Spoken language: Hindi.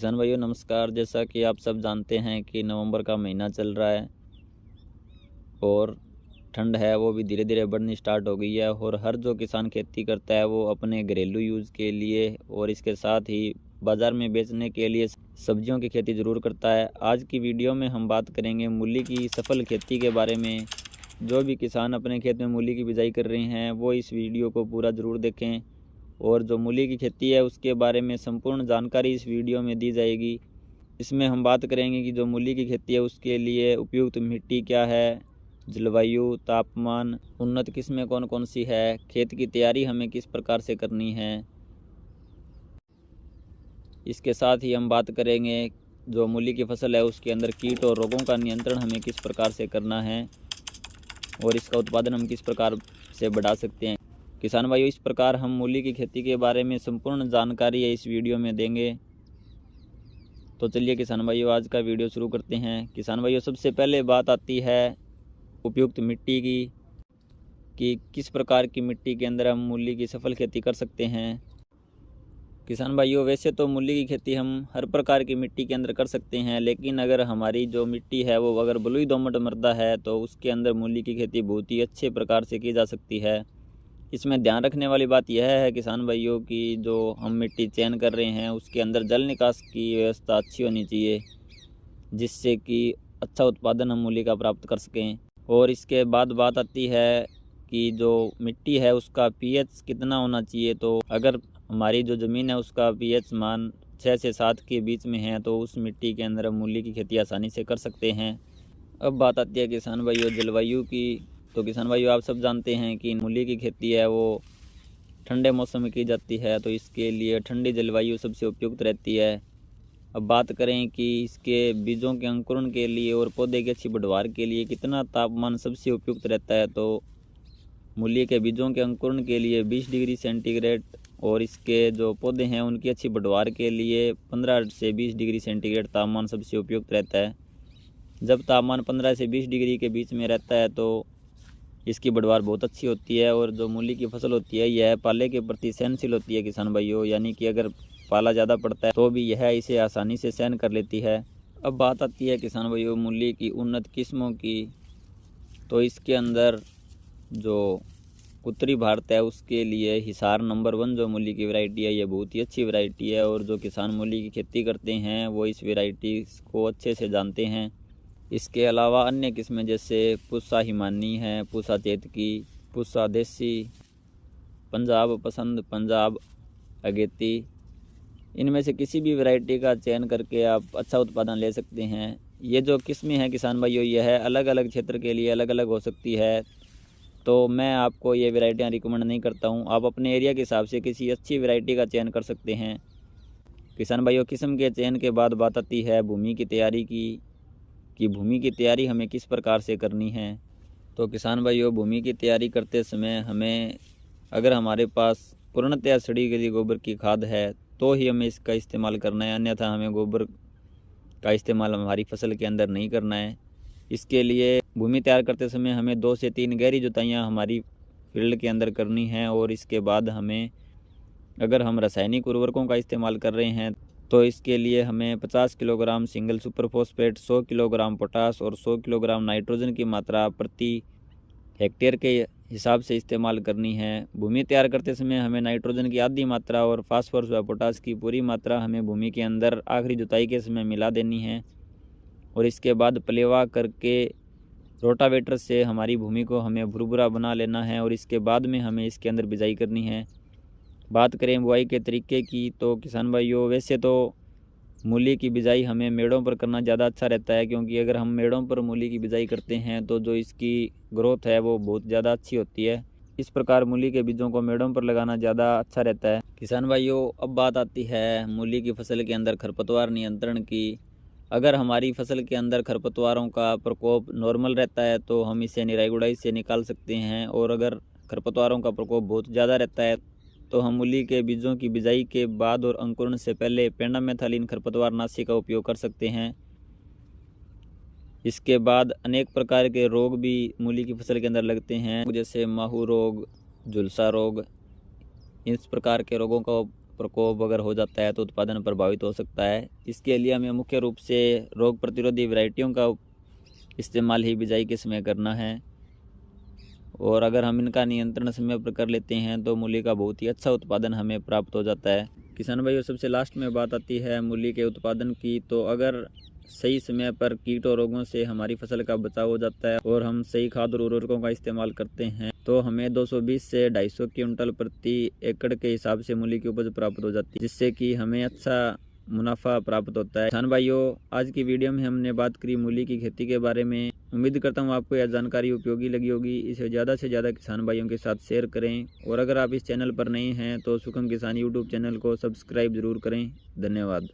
किसान भाइयों नमस्कार। जैसा कि आप सब जानते हैं कि नवंबर का महीना चल रहा है और ठंड है वो भी धीरे धीरे बढ़नी स्टार्ट हो गई है। और हर जो किसान खेती करता है वो अपने घरेलू यूज़ के लिए और इसके साथ ही बाज़ार में बेचने के लिए सब्जियों की खेती ज़रूर करता है। आज की वीडियो में हम बात करेंगे मूली की सफल खेती के बारे में। जो भी किसान अपने खेत में मूली की बिजाई कर रहे हैं वो इस वीडियो को पूरा ज़रूर देखें और जो मूली की खेती है उसके बारे में संपूर्ण जानकारी इस वीडियो में दी जाएगी। इसमें हम बात करेंगे कि जो मूली की खेती है उसके लिए उपयुक्त मिट्टी क्या है, जलवायु, तापमान, उन्नत किस्में कौन कौन सी है, खेत की तैयारी हमें किस प्रकार से करनी है। इसके साथ ही हम बात करेंगे जो मूली की फसल है उसके अंदर कीट और रोगों का नियंत्रण हमें किस प्रकार से करना है और इसका उत्पादन हम किस प्रकार से बढ़ा सकते हैं। किसान भाइयों, इस प्रकार हम मूली की खेती के बारे में संपूर्ण जानकारी है इस वीडियो में देंगे। तो चलिए किसान भाइयों आज का वीडियो शुरू करते हैं। किसान भाइयों, सबसे पहले बात आती है उपयुक्त मिट्टी की कि किस प्रकार की मिट्टी के अंदर हम मूली की सफल खेती कर सकते हैं। किसान भाइयों, वैसे तो मूली की खेती हम हर प्रकार की मिट्टी के अंदर कर सकते हैं, लेकिन अगर हमारी जो मिट्टी है वो अगर बलुई दोमट मृदा है तो उसके अंदर मूली की खेती बहुत ही अच्छे प्रकार से की जा सकती है। इसमें ध्यान रखने वाली बात यह है किसान भाइयों कि जो हम मिट्टी चयन कर रहे हैं उसके अंदर जल निकास की व्यवस्था अच्छी होनी चाहिए, जिससे कि अच्छा उत्पादन हम मूली का प्राप्त कर सकें। और इसके बाद बात आती है कि जो मिट्टी है उसका पीएच कितना होना चाहिए। तो अगर हमारी जो ज़मीन है उसका पीएच मान 6 से 7 के बीच में है तो उस मिट्टी के अंदर हम मूली की खेती आसानी से कर सकते हैं। अब बात आती है किसान भाइयों जलवायु की। तो किसान भाइयों, आप सब जानते हैं कि मूली की खेती है वो ठंडे मौसम में की जाती है, तो इसके लिए ठंडी जलवायु सबसे उपयुक्त रहती है। अब बात करें कि इसके बीजों के अंकुरण के लिए और पौधे की अच्छी बढ़वार के लिए कितना तापमान सबसे उपयुक्त रहता है, तो मूली के बीजों के अंकुरण के लिए 20 डिग्री सेंटीग्रेड और इसके जो पौधे हैं उनकी अच्छी बढ़वार के लिए 15 से 20 डिग्री सेंटीग्रेड तापमान सबसे उपयुक्त रहता है। जब तापमान 15 से 20 डिग्री के बीच में रहता है तो इसकी बढ़वार बहुत अच्छी होती है। और जो मूली की फसल होती है यह पाले के प्रति सहनशील होती है किसान भाइयों, यानी कि अगर पाला ज़्यादा पड़ता है तो भी यह इसे आसानी से सहन कर लेती है। अब बात आती है किसान भाइयों मूली की उन्नत किस्मों की। तो इसके अंदर जो उत्तरी भारत है उसके लिए हिसार नंबर 1 जो मूली की वैरायटी है ये बहुत ही अच्छी वैरायटी है और जो किसान मूली की खेती करते हैं वो इस वैरायटी को अच्छे से जानते हैं। इसके अलावा अन्य किस्में जैसे पूसा हिमानी है, पूसा चेतकी, पूसा देसी, पंजाब पसंद, पंजाब अगेती, इनमें से किसी भी वैरायटी का चयन करके आप अच्छा उत्पादन ले सकते हैं। ये जो किस्में हैं किसान भाइयों यह अलग अलग क्षेत्र के लिए अलग अलग हो सकती है, तो मैं आपको ये वैरायटियाँ रिकमेंड नहीं करता हूँ। आप अपने एरिया के हिसाब से किसी अच्छी वैरायटी का चयन कर सकते हैं। किसान भाइयों, किस्म के चयन के बाद बात आती है भूमि की तैयारी की कि भूमि की तैयारी हमें किस प्रकार से करनी है। तो किसान भाइयों, भूमि की तैयारी करते समय हमें अगर हमारे पास पूर्णतया सड़ी गली गोबर की खाद है तो ही हमें इसका इस्तेमाल करना है, अन्यथा हमें गोबर का इस्तेमाल हमारी फसल के अंदर नहीं करना है। इसके लिए भूमि तैयार करते समय हमें 2 से 3 गहरी जुताइयाँ हमारी फील्ड के अंदर करनी है। और इसके बाद हमें अगर हम रासायनिक उर्वरकों का इस्तेमाल कर रहे हैं तो इसके लिए हमें 50 kilogram single super phosphate, 100 kilogram potash और 100 किलोग्राम नाइट्रोजन की मात्रा प्रति हेक्टेयर के हिसाब से इस्तेमाल करनी है। भूमि तैयार करते समय हमें नाइट्रोजन की आधी मात्रा और फास्फोरस व पोटास की पूरी मात्रा हमें भूमि के अंदर आखिरी जुताई के समय मिला देनी है। और इसके बाद पलेवा करके रोटावेटर से हमारी भूमि को हमें भुरभुरा बना लेना है और इसके बाद में हमें इसके अंदर बिजाई करनी है। बात करें बुआई के तरीके की तो किसान भाइयों, वैसे तो मूली की बिजाई हमें मेड़ों पर करना ज़्यादा अच्छा रहता है, क्योंकि अगर हम मेड़ों पर मूली की बिजाई करते हैं तो जो इसकी ग्रोथ है वो बहुत ज़्यादा अच्छी होती है। इस प्रकार मूली के बीजों को मेड़ों पर लगाना ज़्यादा अच्छा रहता है। किसान भाइयों, अब बात आती है मूली की फसल के अंदर खरपतवार नियंत्रण की। अगर हमारी फसल के अंदर खरपतवारों का प्रकोप नॉर्मल रहता है तो हम इसे निराई गुड़ाई से निकाल सकते हैं, और अगर खरपतवारों का प्रकोप बहुत ज़्यादा रहता है तो हम मूली के बीजों की बिजाई के बाद और अंकुरण से पहले पेंडामेथालिन खरपतवार नाशी का उपयोग कर सकते हैं। इसके बाद अनेक प्रकार के रोग भी मूली की फसल के अंदर लगते हैं, जैसे माहू रोग, झुलसा रोग। इस प्रकार के रोगों प्रकोप अगर हो जाता है तो उत्पादन प्रभावित हो सकता है। इसके लिए हमें मुख्य रूप से रोग प्रतिरोधी वैरायटियों का इस्तेमाल ही बिजाई के समय करना है, और अगर हम इनका नियंत्रण समय पर कर लेते हैं तो मूली का बहुत ही अच्छा उत्पादन हमें प्राप्त हो जाता है। किसान भाइयों, सबसे लास्ट में बात आती है मूली के उत्पादन की। तो अगर सही समय पर कीट और रोगों से हमारी फसल का बचाव हो जाता है और हम सही खाद और उर्वरकों का इस्तेमाल करते हैं तो हमें 220 से 250 क्विंटल प्रति एकड़ के हिसाब से मूली की उपज प्राप्त हो जाती है, जिससे कि हमें अच्छा मुनाफा प्राप्त होता है। किसान भाइयों, आज की वीडियो में हमने बात करी मूली की खेती के बारे में। उम्मीद करता हूँ आपको यह जानकारी उपयोगी लगी होगी। इसे ज़्यादा से ज़्यादा किसान भाइयों के साथ शेयर करें, और अगर आप इस चैनल पर नए हैं तो सुखम किसान यूट्यूब चैनल को सब्सक्राइब जरूर करें। धन्यवाद।